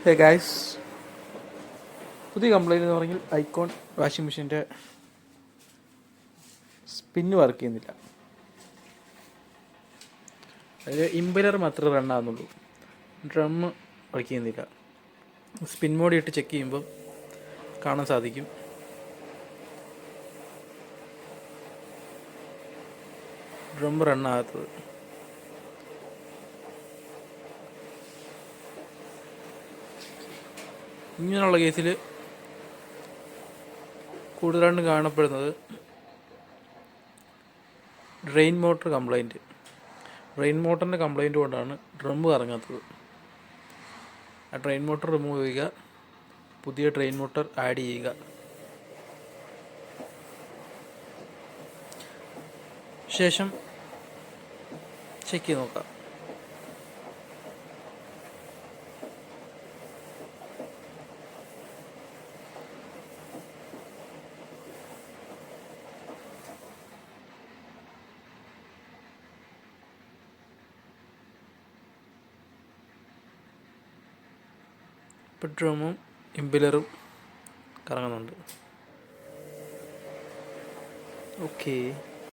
Hey guys, പുതിയ complaint എന്ന് പറഞ്ഞാൽ ഐക്കോൺ വാഷിംഗ് മെഷീൻ്റെ സ്പിന്ന് വർക്ക് ചെയ്യുന്നില്ല. അതിൽ ഇമ്പലർ മാത്രമേ റൺ ആകുന്നുള്ളൂ, ഡ്രം വർക്ക് ചെയ്യുന്നില്ല. സ്പിൻ മോഡ് ഇട്ട് ചെക്ക് ചെയ്യുമ്പോൾ കാണാൻ സാധിക്കും ഡ്രം റൺ ആകാത്തത്. ഇങ്ങനെയുള്ള കേസിൽ കൂടുതലായിട്ടും കാണപ്പെടുന്നത് ഡ്രെയിൻ മോട്ടർ കംപ്ലൈൻറ്റ്. ഡ്രെയിൻ മോട്ടറിൻ്റെ കംപ്ലൈൻറ്റ് കൊണ്ടാണ് ഡ്രം കറങ്ങാത്തത്. ആ ഡ്രെയിൻ മോട്ടർ റിമൂവ് ചെയ്യുക, പുതിയ ഡ്രെയിൻ മോട്ടർ ആഡ് ചെയ്യുക. ശേഷം ചെക്ക് ചെയ്ത് നോക്കാം. ഇപ്പോൾ ഡ്രമ്മും ഇമ്പലറും കറങ്ങുന്നുണ്ട്. ഓക്കേ.